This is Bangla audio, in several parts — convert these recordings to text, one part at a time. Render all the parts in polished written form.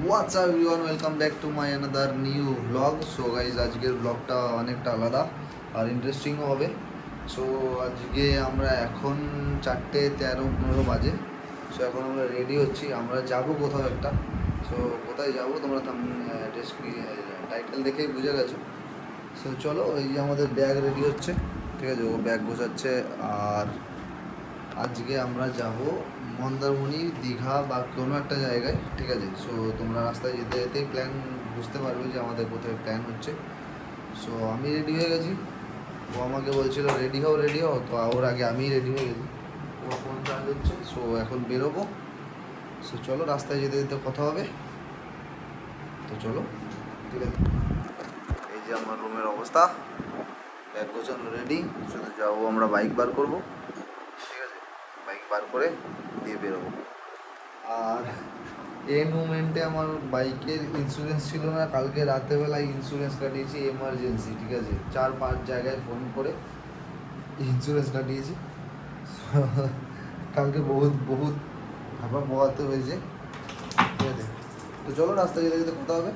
What's up everyone, welcome back to my another new blog. So guys, আজকের ব্লগটা অনেকটা আলাদা আর ইন্টারেস্টিংও হবে। সো আজকে আমরা এখন 4:13-15 বাজে। সো এখন আমরা রেডি হচ্ছি, আমরা যাব কোথাও একটা। সো কোথায় যাব তোমরা টাইটেল দেখেই বুঝে গেছো। সো চলো, এই যে আমাদের ব্যাগ রেডি হচ্ছে, ঠিক আছে, ও ব্যাগ গোছাচ্ছে। আর আজকে আমরা যাব মন্দারমণি, দীঘা বা কোনো একটা জায়গায়, ঠিক আছে। সো তোমরা রাস্তায় যেতে যেতেই প্ল্যান বুঝতে পারবে যে আমাদের কোথায় প্ল্যান হচ্ছে। সো আমি রেডি হয়ে গেছি, ও আমাকে বলছিল রেডি হও, তো ওর আগে আমি রেডি হয়ে গেছি। ও ফোন চার্জ হচ্ছে। সো এখন বেরোবো। সো চলো, রাস্তায় যেতে যেতে কথা হবে। তো চলো, ঠিক আছে। এই যে আমার রুমের অবস্থা, ব্যাগ গোছানো রেডি, শুধু যাবো আমরা বাইক বার করবো, ঠিক আছে। বাইক বার করে দিয়ে বেরোবো। আর এই মুমেন্টে আমার বাইকের ইন্স্যুরেন্স ছিল না, কালকে রাতেরবেলায় ইন্স্যুরেন্স কাটিয়েছি এমার্জেন্সি, ঠিক আছে। 4-5 জায়গায় ফোন করে ইন্স্যুরেন্স কাটিয়েছি। কালকে বহুত বহুত ভাবা পোহাতে হয়েছে, ঠিক আছে। তো চলো, রাস্তায় যেতে যেতে কথা হবে।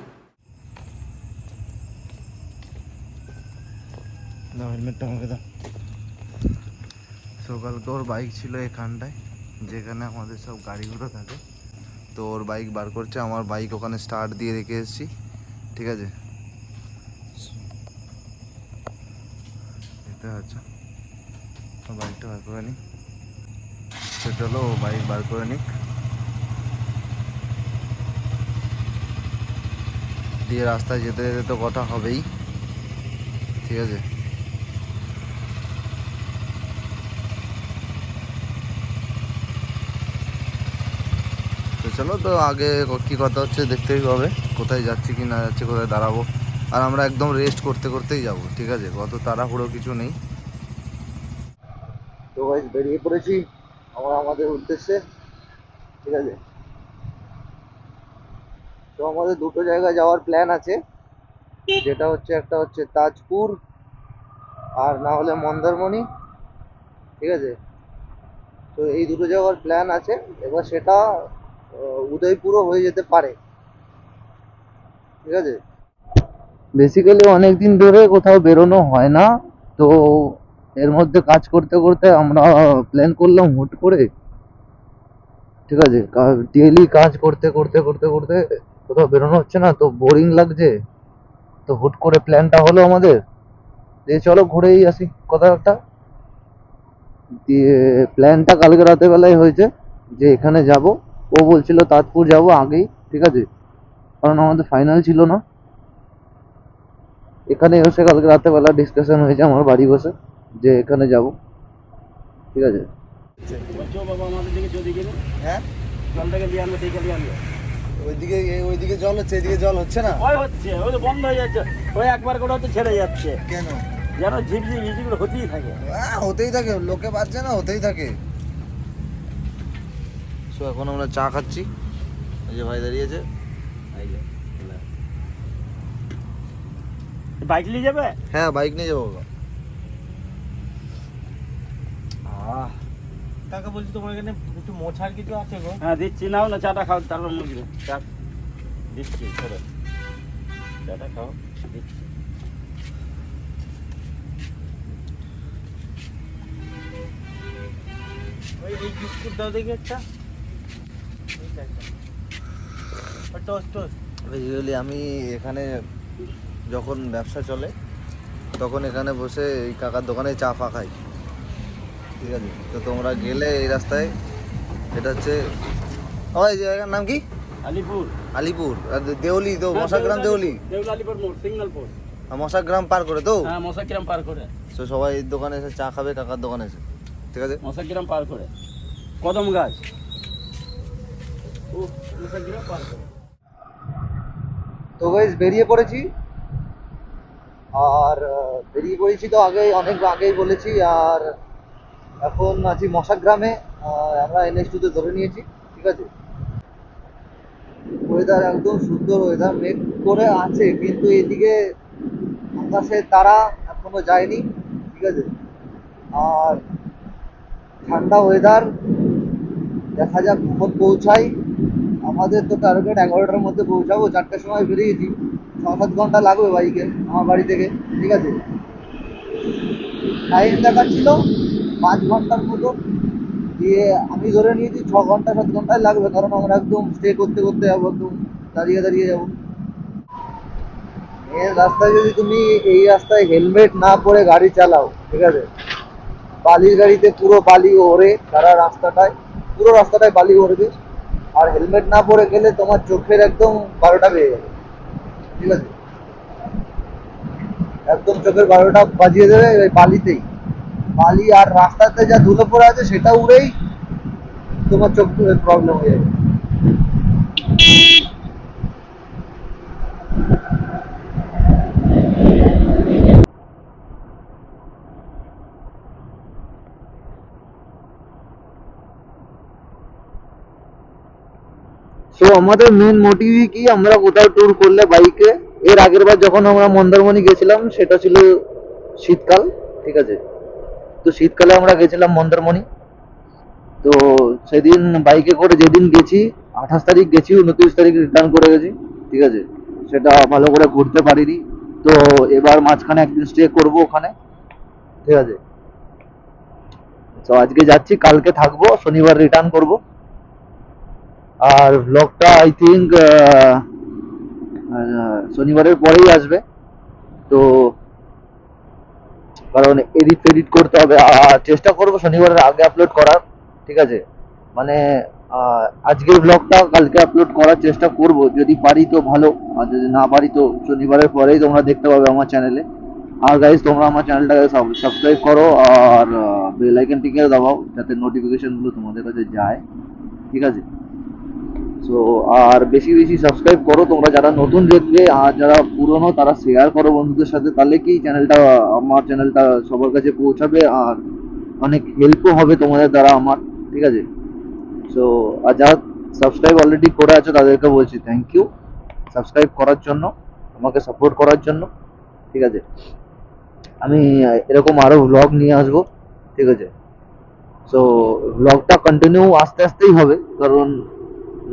দাও হেলমেটটা আমাকে দাও। সকালকে ওর বাইক ছিল এখানটায়, যেখানে আমাদের সব গাড়িগুলো থাকে। তো ওর বাইক বার করছে, আমার বাইক ওখানে স্টার্ট দিয়ে রেখে এসেছি, ঠিক আছে। দেখতে পাচ্ছ, বাইকটা বার করে নিই। তো চলো, ও বাইক বার করে নিক, দিয়ে রাস্তায় যেতে যেতে তো কথা হবেই, ঠিক আছে। তো চলো, তো আগে কী কথা হচ্ছে দেখতেই হবে, কোথায় যাচ্ছি কি না যাচ্ছি, কোথায় দাঁড়াবো। আর আমরা একদম রেস্ট করতে করতেই যাব, ঠিক আছে, কত তাড়াহুড়ো কিছু নেই। তো গাইস, বেরিয়ে পড়েছি আমরা আমাদের উদ্দেশ্যে, ঠিক আছে। তো আমাদের দুটো জায়গায় যাওয়ার প্ল্যান আছে, যেটা হচ্ছে একটা হচ্ছে তাজপুর, আর না হলে মন্দারমণি, ঠিক আছে। তো এই দুটো জায়গার প্ল্যান আছে, এবার সেটা উদয়পুরও হয়ে যেতে পারে, ঠিক আছে। বেসিক্যালি অনেক দিন ধরে কোথাও বেরোনো হয় না, তো এর মধ্যে কাজ করতে করতে আমরা প্ল্যান করলাম হুট করে, ঠিক আছে। ডেইলি কাজ করতে করতে করতে করতে কোথাও বেরোনো হচ্ছে না, তো বোরিং লাগছে। তো হুট করে প্ল্যানটা হলো আমাদের, যে চলো ঘুরেই আসি কোথাও একটা। দিয়ে প্ল্যানটা কালকে রাতের বেলায় হয়েছে, যে এখানে যাব। ও বলছিল তাজপুর যাব আগেই, ঠিক আছে, কারণ আমাদের ফাইনাল ছিল না। এখানে এসে কালকে রাতের বেলা ডিসকাশন হয়েছে আমার বাড়ি বসে, যে এখানে যাব, ঠিক আছে। বলছো বাবা আমাদের দিকে যদি গেলে হ্যাঁ, জলটাকে দিয়ে আনবে দেখে দিয়ে আনবে ওইদিকে জল হচ্ছে, এদিকে জল হচ্ছে না ওই হচ্ছে ওই তো বন্ধ হয়ে যাচ্ছে ওই একবার করে হয়তো ছেড়ে যাচ্ছে কেন? যেন ঝিপঝিপ ঝিপঝিপ হতেই থাকে হতেই থাকে, লোকে পাচ্ছে না, হতেই থাকে। সো এখন আমরা চা খাচ্ছি, এই যে ভাই দাঁড়িয়েছে। বাইক নিয়ে যাবে হ্যাঁ, বাইক নিয়ে যাবো বাবা। কাকা বলছি তোমার এখানে একটু মোছার কিছু আছে গো? হ্যাঁ দিচ্ছি, নাও না চাটা খাও, তারপর মুখবে চা দিচ্ছি, চলো চাটা খাও, দিচ্ছি। ওই এই বিস্কুট দাও দেখি একটা, টোস্ট টোস্ট। বেসিক্যালি আমি এখানে যখন ব্যবসা চলে তখন এখানে বসে এই কাকার দোকানে চা ফা খাই, ঠিক আছে। তো তোমরা গেলে এই রাস্তায়, এটা হচ্ছে ওই জায়গার নাম কি, আলিপুর। আলিপুর। আর দেউলি তো, মশাগ্রাম দেউলি, দেউল আলিপুর মোড়, সিগন্যাল পোস্ট। মশাগ্রাম পার করে তো। হ্যাঁ মশাগ্রাম পার করে, তো সবাই এই দোকানে এসে চা খাবে, কাকার দোকানে এসে, ঠিক আছে। মশাগ্রাম পার করে কদম গাছ, ও মশাগ্রাম পার করে। তো গাইস, বেরিয়ে পড়েছি। আর বেরিয়ে পড়েছি তো অনেক আগেই বলেছি। আর এখন আছি মশাগ্রামে, আমরা NH2 ধরে নিয়েছি, ঠিক আছে। ওয়েদার একদম সুন্দর ওয়েদার, মেঘ করে আছে, কিন্তু এদিকে আকাশে তারা এখনো যায়নি, ঠিক আছে। আর ঠান্ডা ওয়েদার, দেখা যাক কখন পৌঁছাই। আমাদের তো টার্গেট 11টার মধ্যে পৌঁছাবো, 4টার সময় বেরিয়েছি, 6-7 ঘন্টা লাগবে বাইকে আমার বাড়ি থেকে, ঠিক আছে। টাইম দেখাচ্ছিল 5 ঘন্টার মতো, দিয়ে আমি ধরে নিয়েছি 6-7 ঘন্টায় লাগবে, কারণ আমরা একদম স্টে করতে করতে যাবো, একদম দাঁড়িয়ে দাঁড়িয়ে যাবো। এই রাস্তায় যদি তুমি এই রাস্তায় হেলমেট না পরে গাড়ি চালাও, ঠিক আছে, বালির গাড়িতে পুরো বালি ওড়ে সারা রাস্তাটায়, পুরো রাস্তাটায় বালি ওড়বে, আর হেলমেট না পরে গেলে তোমার চোখের একদম 12টা বেজে যাবে, ঠিক আছে, একদম চোখের 12টা বাজিয়ে দেবে ওই বালিতেই। বালি আর রাস্তাতে যা ধুলো পড়ে আছে সেটা উড়েই তোমার চোখ প্রবলেম হয়ে যাবে। সো আমাদের মেন মোটিভই কি, আমরা কোথাও ট্যুর করলে বাইকে, এর আগের বার যখন আমরা মন্দারমণি গেছিলাম সেটা ছিল শীতকাল, ঠিক আছে, তো শীতকালে আমরা গেছিলাম মন্দারমণি। তো সেদিন বাইকে করে যেদিন গেছি, 28 তারিখ গেছি, 29 তারিখ রিটার্ন করে গেছি, ঠিক আছে, সেটা ভালো করে ঘুরতে পারিনি। তো এবার মাঝখানে একদিন স্টে করব ওখানে, ঠিক আছে। তো আজকে যাচ্ছি, কালকে থাকবো, শনিবার রিটার্ন করব। আর ব্লগটা আই থিঙ্ক শনিবারের পরেই আসবে। তো কারণ এডিট ফেডিট করতে হবে, আর চেষ্টা করবো শনিবারের আগে আপলোড করার, ঠিক আছে, মানে আজকের ব্লগটা কালকে আপলোড করার চেষ্টা করব, যদি পারি তো ভালো, আর যদি না পারি তো শনিবারের পরেই তোমরা দেখতে পাবে আমার চ্যানেলে। আর গাইজ, তোমরা আমার চ্যানেলটাকে সাবস্ক্রাইব করো, আর বেল আইকনটিকে দাবাও যাতে নোটিফিকেশনগুলো তোমাদের কাছে যায়, ঠিক আছে। সো আর বেশি বেশি সাবস্ক্রাইব করো তোমরা যারা নতুন দেখবে, আর যারা পুরনো তারা শেয়ার করো বন্ধুদের সাথে, তাহলে কি চ্যানেলটা, আমার চ্যানেলটা সবার কাছে পৌঁছাবে, আর অনেক হেল্পও হবে তোমাদের দ্বারা আমার, ঠিক আছে। সো আর যারা সাবস্ক্রাইব অলরেডি করে আছো তাদেরকে বলছি থ্যাংক ইউ সাবস্ক্রাইব করার জন্য, আমাকে সাপোর্ট করার জন্য, ঠিক আছে। আমি এরকম আরো ব্লগ নিয়ে আসবো, ঠিক আছে। সো ব্লগটা কন্টিনিউ আস্তে আস্তেই হবে, কারণ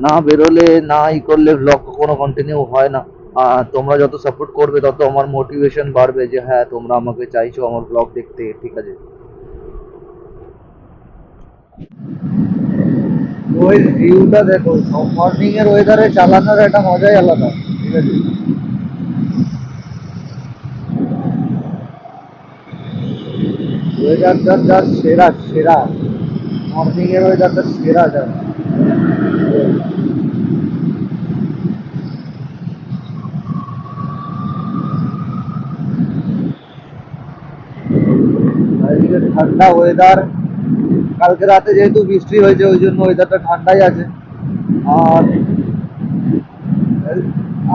না বেরোলে না ই করলে ব্লগ কখনো কন্টিনিউ হয় না। আর তোমরা যত সাপোর্ট করবে তত আমার মোটিভেশন বাড়বে, যে হ্যাঁ তোমরা আমাকে চাইছো আমার ব্লগ দেখতে, ঠিক আছে। ওই ভিউটা দেখো, মর্নিং এর ওয়েদারে চালানোর একটা মজাই আলাদা, ঠিক আছে। ওয়েদারটা যা সেরা সেরা, মর্নিং এর ওয়েদারটা সেরা যা। আজকে ঠান্ডা ওয়েদার, কালকে রাতে যেহেতু বৃষ্টি হয়েছে ওই জন্য ওয়েদারটা ঠান্ডাই আছে। আর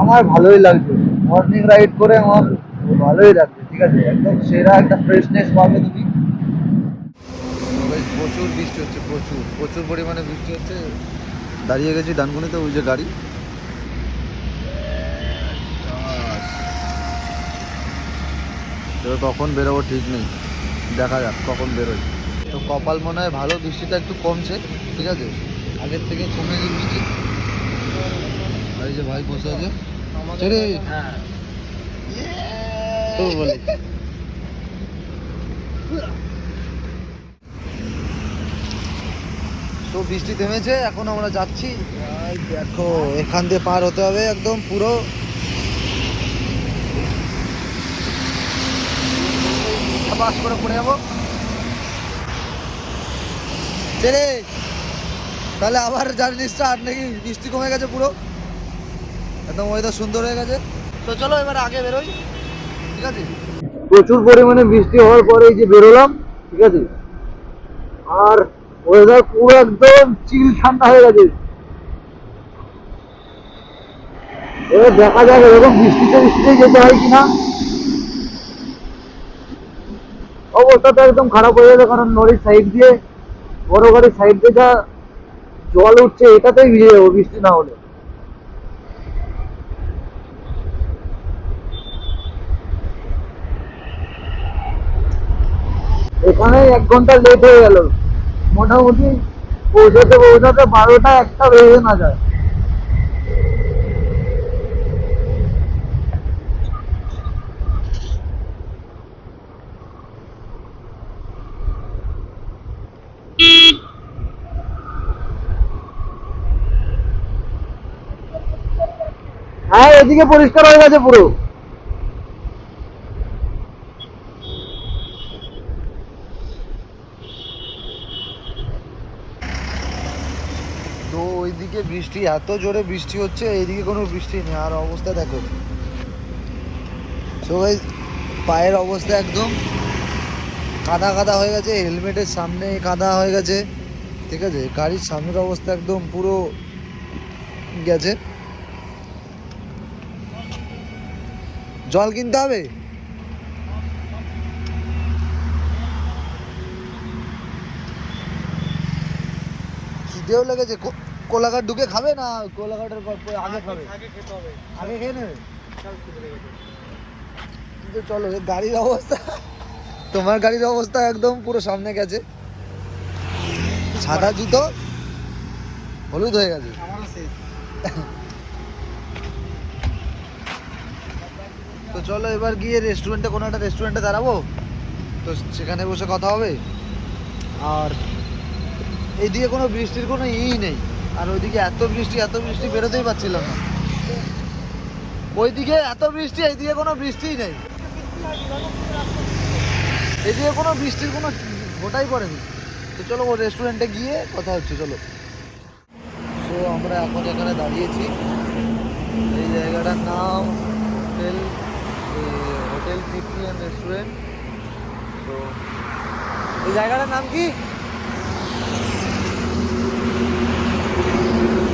আমার ভালোই লাগছে, মর্নিং রাইড করে আমার ভালোই লাগছে, ঠিক আছে, একদম সেরা একটা ফ্রেশনেস পাবে তুমি। প্রচুর বৃষ্টি হচ্ছে, প্রচুর প্রচুর পরিমাণে বৃষ্টি হচ্ছে। দাঁড়িয়ে গেছি ডানকুনিতে, ওই যে গাড়ি, তো কখন বেরোবো ঠিক নেই, দেখা যাক কখন বেরোই। তো কপাল মনে হয় ভালো, বৃষ্টিটা একটু কমছে, ঠিক আছে, আগের থেকে কমেছে বৃষ্টি। আর এই যে ভাই বসে আছে, ছেড়ে তো বলে। তো বৃষ্টি থেমেছে, এখন আমরা যাচ্ছি। এই দেখো এখান দিয়ে পার হতে হবে একদম পুরো, বাস করে পড়ে যাবো, ছেড়ে। তাহলে আবার জার্নি স্টার্ট নাকি? বৃষ্টি কমে গেছে পুরো, একদম ওয়েদার সুন্দর হয়ে গেছে। তো চলো এবার আগে বেরোই, ঠিক আছে। প্রচুর পরিমাণে বৃষ্টি হওয়ার পরে এই যে বেরোলাম, ঠিক আছে, আর ওয়েদার পুরো একদম চিল ঠান্ডা হয়ে গেছে। এবার দেখা যাক এরকম বৃষ্টিতে বৃষ্টিতে যেতে হয় কিনা। অবস্থাটা একদম খারাপ হয়ে যাবে, কারণ নদীর সাইড দিয়ে, বড় গাড়ির সাইড দিয়ে যা জল উঠছে, এটাতেই ভিজে যাবো বৃষ্টি না হলে। এখানে 1 ঘন্টা লেট হয়ে গেল, মোটামুটি পৌঁছাতে পৌঁছাতে 12টা 1টা বেজে না যায়। হ্যাঁ এদিকে পরিষ্কার হয়ে গেছে পুরো। তো ওইদিকে বৃষ্টি, এত জোরে বৃষ্টি হচ্ছে, এইদিকে কোনো বৃষ্টি নেই। আর অবস্থা দেখো সবাই, পায়ের অবস্থা একদম কাদা কাদা হয়ে গেছে, হেলমেটের সামনে কাদা হয়ে গেছে, ঠিক আছে, গাড়ির সামনের অবস্থা একদম পুরো গেছে। জল কিনতে হবে। খিদেও লেগেছে। কোলাঘাট ঢুকে খাবে না কোলাঘাটের আগে খাবে? আগে খেয়ে নেবে। কিন্তু চলো, গাড়ির অবস্থা, তোমার গাড়ির অবস্থা একদম পুরো সামনে গেছে, সাদা জুতো হলুদ হয়ে গেছে। তো চলো এবার গিয়ে রেস্টুরেন্টে, কোনো একটা রেস্টুরেন্টে দাঁড়াবো, তো সেখানে বসে কথা হবে। আর এইদিকে কোনো বৃষ্টির কোনো নেই, আর ওইদিকে এত বৃষ্টি বেরোতেই পারছিলাম না। ওইদিকে এত বৃষ্টি, এইদিকে কোনো বৃষ্টিই নেই। এদিকে কোনো বৃষ্টির কোনো ফোঁটাই পড়েনি। তো চলো ও রেস্টুরেন্টে গিয়ে কথা হচ্ছে, চলো। তো আমরা এখন এখানে দাঁড়িয়েছি, এই জায়গাটার নাম হোটেল তৃপ্তি অ্যান্ড রেস্টুরেন্ট। তো এই জায়গাটার নাম কি?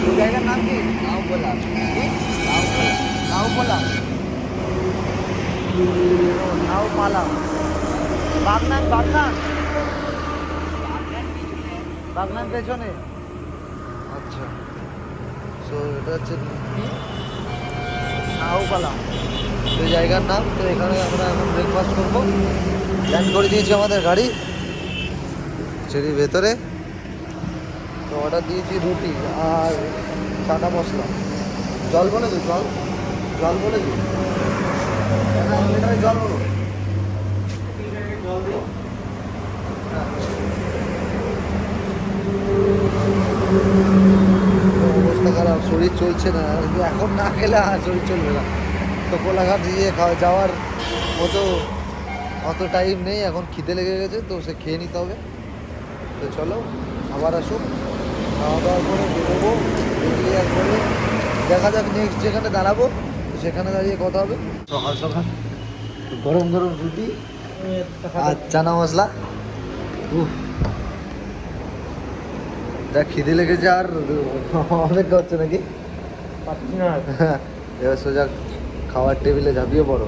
এই জায়গার নাম কি? নাওপোলা। নাওপোলা, নাওপালা, বাগনান, বাগনান পেছনে। আচ্ছা, তো এটা হচ্ছে কি? নাওপালা, সেই জায়গার নাম। তো এখানে আমরা এখন ব্রেকফাস্ট করবো। ল্যান্ড করে দিয়েছি আমাদের গাড়ি সিঁড়ির ভেতরে। তো অর্ডার দিয়েছি রুটি আর চানা মশলা। জল বলে দিই, জল বলে দিই, জল বলো। অবস্থা খারাপ, শরীর চলছে না, এখন না খেলে আর শরীর চলবে না। তো কোলাঘাট দিয়ে যাওয়ার মতো অত টাইম নেই, এখন খিদে লেগে গেছে, তো সে খেয়ে নিতে হবে। তো চলো আবার আসুক, খাওয়া দাওয়া করে বেরোবো, বেরিয়ে একবারে দেখা যাক নেক্সট যেখানে দাঁড়াবো সেখানে দাঁড়িয়ে কথা হবে। সকাল সকাল গরম গরম রুটি আর চানা মশলা, উফ, যা খিদে লেগেছে, আর অপেক্ষা হচ্ছে নাকি পাচ্ছি না। এবার সোজা খাওয়ার টেবিলে ঝাঁপিয়ে পড়ো।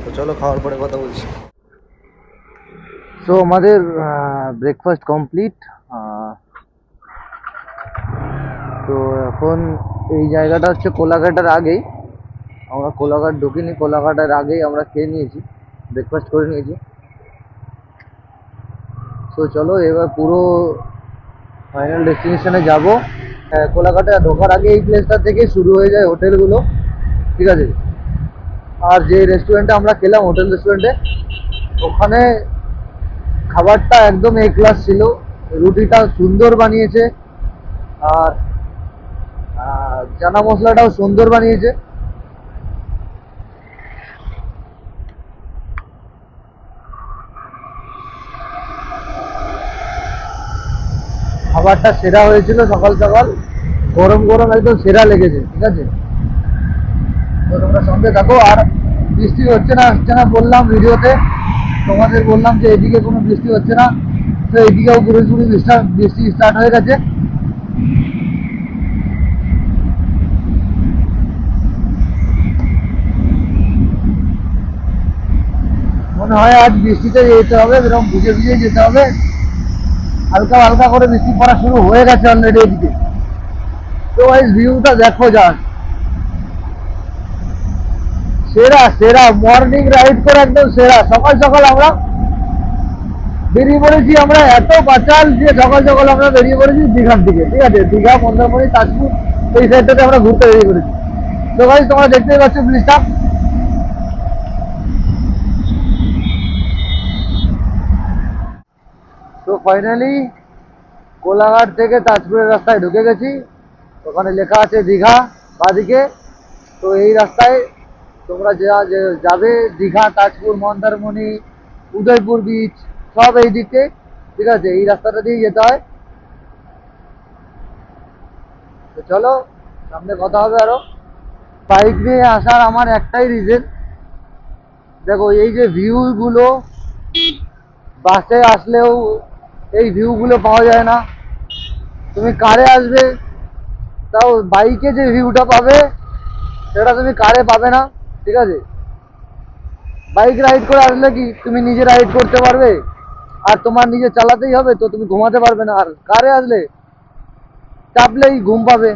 তো চলো খাওয়ার পরে কথা বলছি। তো আমাদের ব্রেকফাস্ট কমপ্লিট। তো এখন এই জায়গাটা হচ্ছে কোলাঘাটের আগেই, আমরা কোলাঘাট ঢুকিনি, কোলাঘাটের আগেই আমরা খেয়ে নিয়েছি, ব্রেকফাস্ট করে নিয়েছি। তো চলো এবার পুরো ফাইনাল ডেস্টিনেশনে যাবো। কোলাঘাটে ঢোকার আগে এই প্লেসটা থেকে শুরু হয়ে যায় হোটেলগুলো, ঠিক আছে। আর যে রেস্টুরেন্টে আমরা খেলাম, হোটেল রেস্টুরেন্টে, ওখানে খাবারটা একদম এ ক্লাস ছিল, রুটিটা সুন্দর বানিয়েছে, আর চানা মশলাটাও সুন্দর বানিয়েছে। খাবারটা সেরা হয়েছিল, সকাল সকাল গরম গরম একদম সেরা লেগেছে, ঠিক আছে। তো তোমরা সঙ্গে থাকো। আর বৃষ্টি হচ্ছে না বললাম ভিডিওতে, তোমাদের বললাম যে এদিকে কোনো বৃষ্টি হচ্ছে না, তো এদিকেও পুরোপুরি বৃষ্টি স্টার্ট হয়ে গেছে। মনে হয় আজ বৃষ্টিতে যেতে হবে, এরকম ভিজে ভিজে যেতে হবে। হালকা হালকা করে বৃষ্টি পড়া শুরু হয়ে গেছে অলরেডি এদিকে। তো এই ভিউটা দেখো, যাক সেরা সেরা মর্নিং রাইড করে একদম সেরা। সকাল সকাল আমরা বেরিয়ে পড়েছি, আমরা এত বাচাল যে সকাল সকাল আমরা বেরিয়ে পড়েছি দীঘার দিকে, ঠিক আছে। দীঘা, মন্দারমণি, তাজপুর, এই সাইডটাতে আমরা ঘুরতে বেরিয়ে পড়েছি। তো ভাই তোমরা দেখতেই পাচ্ছ ব্রিজটা। তো ফাইনালি কোলাঘাট থেকে তাজপুরের রাস্তায় ঢুকে গেছি। ওখানে লেখা আছে দীঘা বাঁদিকে, তো এই রাস্তায় তোমরা যাবে দীঘা, তাজপুর, মন্দারমণি, উদয়পুর বিচ, সব এই দিকে, ঠিক আছে? এই রাস্তাটা দিয়ে যেতে হয়। তো চলো সামনে কথা হবে আরো। বাইক নিয়ে আসার আমার একটাই রিজন, দেখো এই যে ভিউগুলো, বাসে আসলেও এই ভিউগুলো পাওয়া যায় না। তুমি কারে আসবে, তাও বাইকে যে ভিউটা পাবে সেটা তুমি কারে পাবে না, ঠিক আছে? বাইক রাইড করে আসলে কি তুমি নিজে রাইড করতে পারবে, আর তোমার নিজে চালাতেই হবে, তো তুমি ঘুমাতে পারবে না। আর কারে আসলে চাপলেই ঘুম পাবে,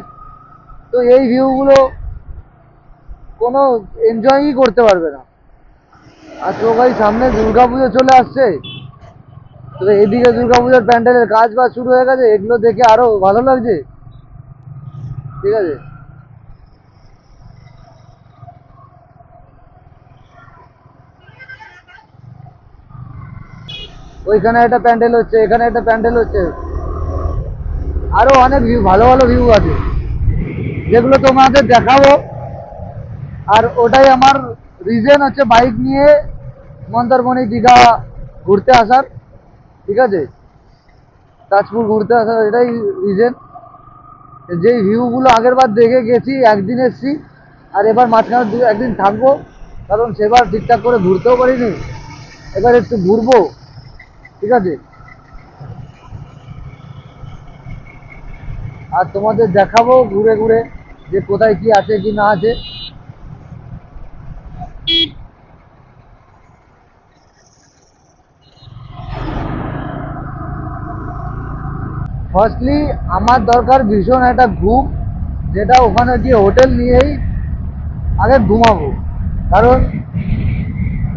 তো এই ভিউগুলো কোনো এনজয়ই করতে পারবে না। আর তো ভাই সামনে দুর্গাপুজো চলে আসছে, তো এদিকে দুর্গাপুজোর প্যান্ডেলের কাজ বাজ শুরু হয়ে গেছে, এগুলো দেখে আরো ভালো লাগছে, ঠিক আছে? ওইখানে একটা প্যান্ডেল হচ্ছে, এখানে একটা প্যান্ডেল হচ্ছে, আরো অনেক ভিউ, ভালো ভালো ভিউ আছে যেগুলো তোমাদের দেখাবো। আর ওটাই আমার রিজন হচ্ছে বাইক নিয়ে মন্দারমণি, দীঘা ঘুরতে আসার, ঠিক আছে? তাজপুর ঘুরতে আসার এটাই রিজন। যেই ভিউগুলো আগের বার দেখে গেছি, একদিন এসছি, আর এবার মাঝখানে একদিন থাকবো, কারণ সেবার ঠিকঠাক করে ঘুরতেও পারিনি, এবার একটু ঘুরবো, ঠিক আছে? আর তোমাদের দেখাবো ঘুরে ঘুরে যে কোথায় কি আছে কি না আছে। ফার্স্টলি আমার দরকার ভীষণ একটা ঘুম, যেটা ওখানে গিয়ে হোটেল নিয়েই আগে ঘুমাবো, কারণ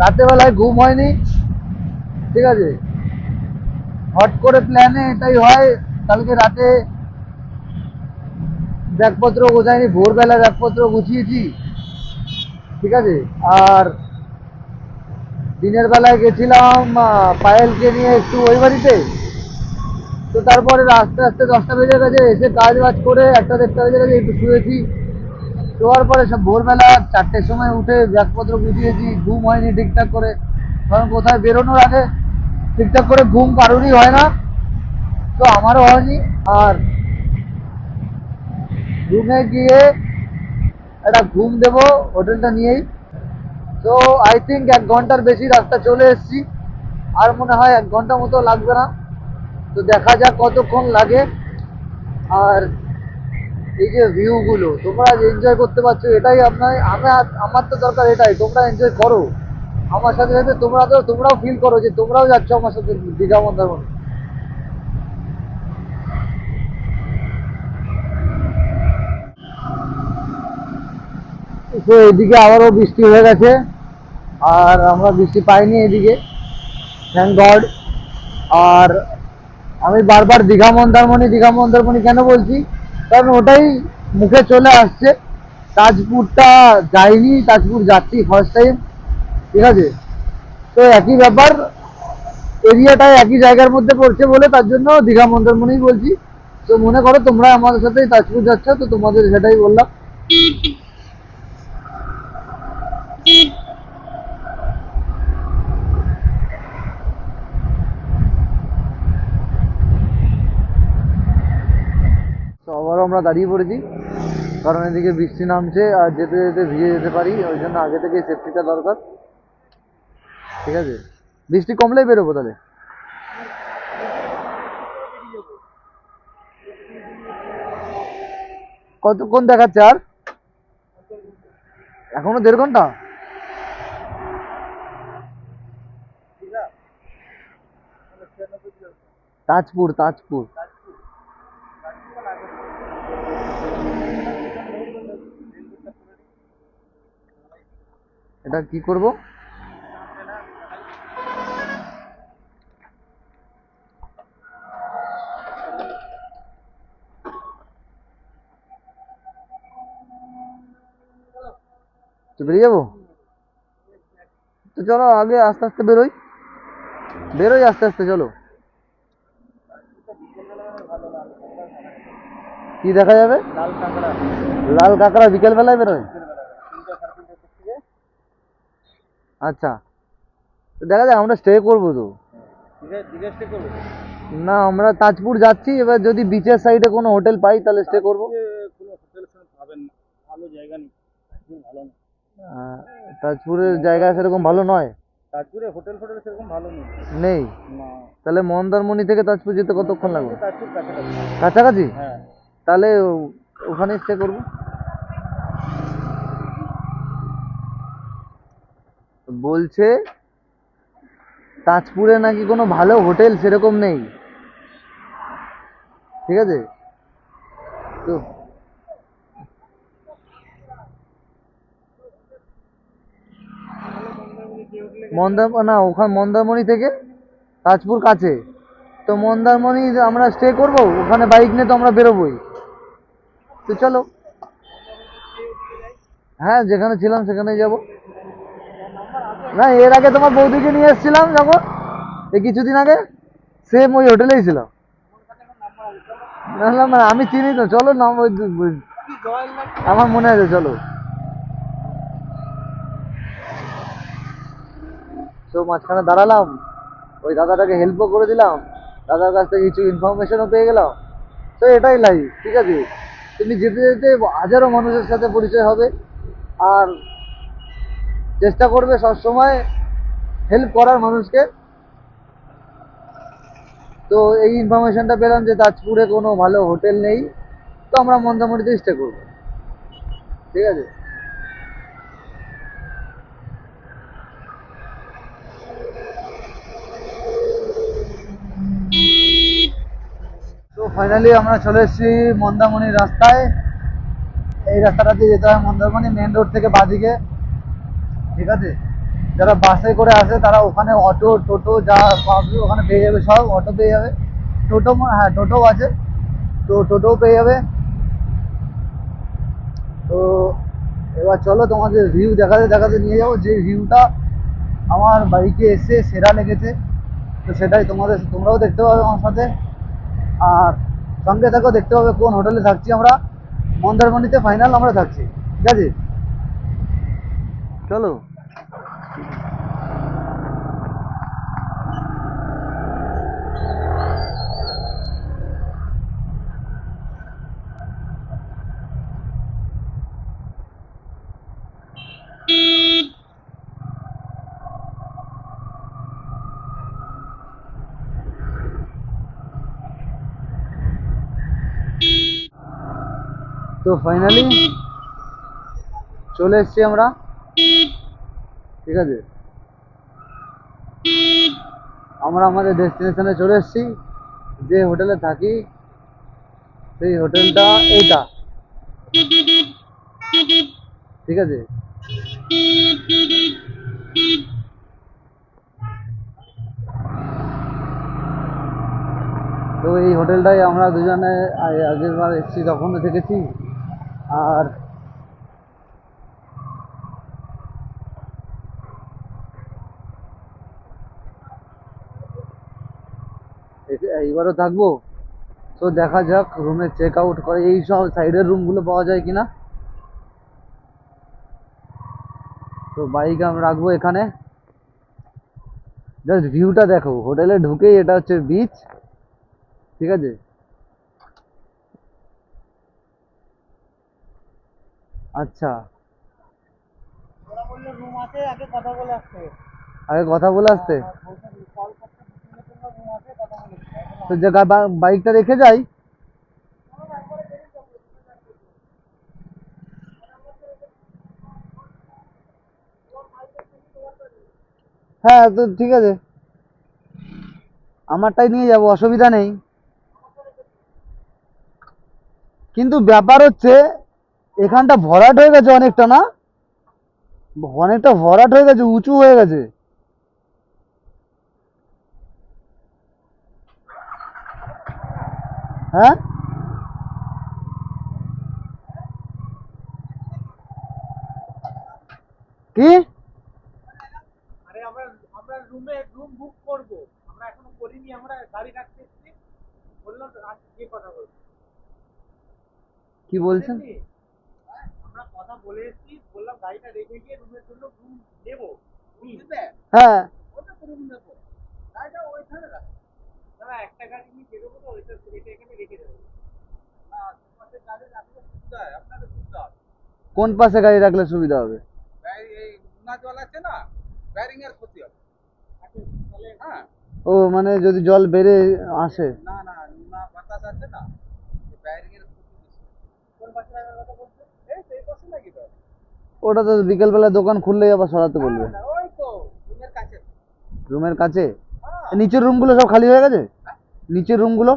রাতেবেলায় ঘুম হয়নি, ঠিক আছে? হট করে প্ল্যানে এটাই হয়, কালকে রাতে ব্যাগপত্র গোছাইনি, ভোরবেলা ব্যাগপত্র গুছিয়েছি, ঠিক আছে? আর দিনের বেলায় গেছিলাম পায়েলকে নিয়ে একটু ওই বাড়িতে, তো তারপরে আস্তে আস্তে 10টা বেজে গেছে, এসে কাজ বাজ করে 1টা 1:30 বেজে গেছে, একটু শুয়েছি। শোয়ার পরে সব ভোরবেলা 4টের সময় উঠে ব্যাগপত্র গুছিয়েছি, ঘুম হয়নি ঠিকঠাক করে, কারণ কোথায় বেরোনোর আগে ঠিকঠাক করে ঘুম কারোরই হয় না, তো আমারও হয়নি। আর রুমে গিয়ে একটা ঘুম দেবো হোটেলটা নিয়েই। তো আই থিঙ্ক 1 ঘন্টার বেশি রাস্তা চলে এসেছি, আর মনে হয় 1 ঘন্টা মতো লাগবে না, তো দেখা যাক কতক্ষণ লাগে। আর এই যে ভিউগুলো তোমরা এনজয় করতে পারছো, এটাই আমার তো দরকার, এটাই তোমরা এনজয় করো আমার সাথে সাথে, তোমরাও ফিল করো যে তোমরাও যাচ্ছ আমার সাথে দীঘা মন্দারমণি। তো এদিকে আবারও বৃষ্টি হয়ে গেছে, আর আমরা বৃষ্টি পাইনি এদিকে, থ্যাংক গড। আর আমি বারবার দীঘা মন্দারমণি দীঘা মন্দারমণি কেন বলছি, কারণ ওটাই মুখে চলে আসছে। তাজপুরটা যাইনি, তাজপুর যাচ্ছি ফার্স্ট টাইম, ঠিক আছে? তো একই ব্যাপার, এরিয়াটাই একই জায়গার মধ্যে পড়ছে বলে তার জন্য দীঘা মন্দারমণি বলছি। তো মনে করো তোমরা আমাদের সাথে তাজপুর যাচ্ছ, তো তোমাদের সেটাই বললাম। তো আবারও আমরা দাঁড়িয়ে পড়েছি, কারণ এদিকে বৃষ্টি নামছে আর যেতে যেতে ভিজে যেতে পারি, ওই জন্য আগে থেকে সেফটিটা দরকার, ঠিক আছে? বৃষ্টি কমলেই বেরোবো তাহলে। কতক্ষণ দেখাচ্ছে আর? এখনো 1.5 ঘন্টা। তাজপুর তাজপুর এটা কি করব? তো বেরিয়ে যাবো, তো চলো আগে আস্তে আস্তে বেরোই আস্তে আস্তে, চলো। কি দেখা যাবে? লাল কাঁকড়া। লাল কাঁকড়া বিকেল বেলায় বেরোয়? আচ্ছা, তো দেখা যাক, আমরা স্টে করবো তো। দীঘা স্টে করবো? না, আমরা তাজপুর যাচ্ছি, এবার যদি বিচের সাইডে কোনো হোটেল পাই তাহলে স্টে করবো। কোনো হোটেল পাবেন না, ভালো জায়গা নেই, তাজপুর ভালো না। তাজপুরের জায়গা সেরকম ভালো নয়? তাজপুরে হোটেল ফোটেল সেরকম ভালো নেই। নেই? না। তাহলে মন্দারমণি থেকে তাজপুর যেতে কতক্ষণ লাগবে? তাজপুর কাছাকাছি। কাছাকাছি? হ্যাঁ। তাহলে ওখানে স্টে করবো। বলছে তাজপুরে নাকি কোনো ভালো হোটেল সেরকম নেই, ঠিক আছে? তো না, ওখানে মন্দারমণি থেকে তাজপুর কাছে, তো মন্দারমণি আমরা স্টে করব, ওখানে বাইক নিয়ে তো আমরা বেরোবোই। তো চলো, হ্যাঁ যেখানে ছিলাম সেখানেই যাব। না, এর আগে তোমার বৌদিকে নিয়ে এসেছিলাম যখন, এই কিছুদিন আগে, সেম ওই হোটেলেই ছিলাম। না না, মানে আমি চিনি তো, চলো না, আমার মনে আছে, চলো। তো মাঝখানে দাঁড়ালাম, ওই দাদাটাকে হেল্পও করে দিলাম, দাদার কাছ থেকে কিছু ইনফরমেশনও পেয়ে গেলাম। তো এটাই লাইফ, ঠিক আছে? তুমি যেতে যেতে হাজারো মানুষের সাথে পরিচয় হবে, আর চেষ্টা করবে সবসময় হেল্প করার মানুষকে। তো এই ইনফরমেশনটা পেলাম যে তাজপুরে কোনো ভালো হোটেল নেই, তো আমরা মন্দারমণিতে স্টে করবো, ঠিক আছে? তো ফাইনালি আমরা চলে এসেছি মন্দারমণির রাস্তায়। এই রাস্তাটা দিয়ে যেতে হয় মন্দারমণি মেন রোড থেকে বাঁদিকে, ঠিক আছে? যারা বাসে করে আসে তারা ওখানে অটো টোটো যা পাবে ওখানে পেয়ে যাবে, সব অটো পেয়ে যাবে, টোটো, হ্যাঁ টোটোও আছে, তো টোটোও পেয়ে যাবে। তো এবার চলো তোমাদের ভিউ দেখাতে দেখাতে নিয়ে যাবো, যে ভিউটা আমার বাইকে এসে সেরা লেগেছে, তো সেটাই তোমরাও দেখতে পাবে আমার সাথে। আর সঙ্গে থাকো, দেখতে পাবে কোন হোটেলে থাকছি আমরা। মন্দারমণিতে ফাইনাল আমরা থাকছি, ঠিক আছে? চলো। তো ফাইনালি চলে এসছি আমরা, ঠিক আছে? আমরা আমাদের ডেস্টিনেশনে চলে এসেছি, যে হোটেলে থাকি সেই হোটেলটা এইটা, ঠিক আছে? তো এই হোটেলটাই আমরা দুজনে আগের বার এসেছি তখনও থেকেছি। আর এইবারও থাকবো। তো দেখা যাক রুমে চেক আউট করে, এই সব সাইডের রুমগুলো পাওয়া যায় কিনা। তো বাইক আমরা রাখবো এখানে। জাস্ট ভিউটা দেখো, হোটেলে ঢুকেই এটা হচ্ছে বিচ, ঠিক আছে? আচ্ছা, রুম আছে, আগে কথা বলে আসতে। আগে কথা বলে আসতে? তো যে বাইকটা রেখে যাই। হ্যাঁ, তো ঠিক আছে, আমারটাই নিয়ে যাবো, অসুবিধা নেই। কিন্তু ব্যাপার হচ্ছে এখানটা ভরাট হয়ে গেছে অনেকটা, না? অনেকটা ভরাট হয়ে গেছে, উঁচু হয়ে গেছে। হ্যাঁ, কি? আরে আমরা আমরা রুম বুক করব, আমরা এখনো করিনি, আমরা গাড়ি রাখতে এসেছি, বললাম আজকে কথা বলবো। কি বলছেন? আমরা কথা বলে এসেছি, বললাম গাড়িটা রেখে গিয়ে রুমের জন্য রুম নেবো, হ্যাঁ কোন পাশে গাড়ি রাখলে সুবিধা হবে? ও মানে যদি জল বেড়ে আসে, ওটা তো বিকেল বেলা দোকান খুললেই আবার সরাতে বলবে। রুমের কাছে? নিচের রুম গুলো সব খালি হয়ে গেছে? নিচের রুম গুলো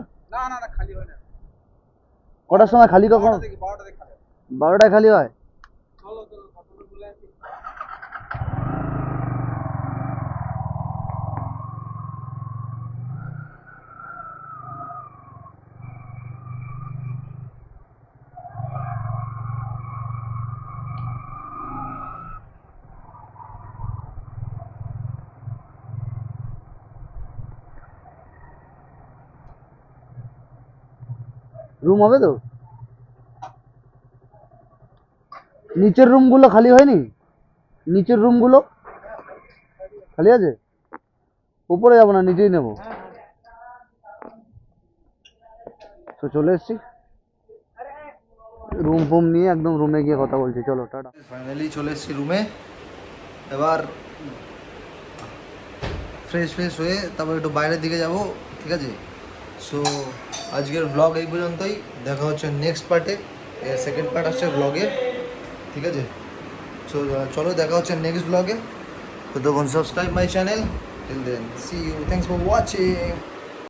কটার সময় খালি, কখন? 12টায় খালি হয়? রুম হবে তো? নিচের রুম গুলো খালি হয়নি? নিচের রুম গুলো খালি আছে? উপরে যাবো না, নিচেই নেবো। তো চলে এসছি রুম ফুম নিয়ে, একদম রুমে গিয়ে কথা বলছি। চলো টাটা। ফাইনালি চলে এসেছি রুমে। এবার ফ্রেশ হয়ে তারপর একটু বাইরের দিকে যাব, ঠিক আছে? সো আজকের ব্লগ এই পর্যন্তই, দেখা হচ্ছে নেক্সট পার্টে। সেকেন্ড পার্ট আসছে ব্লগের, ঠিক আছে? সো চলো দেখা হচ্ছে নেক্সট ব্লগে। তো তখন subscribe my channel. Till then see you, thanks for watching.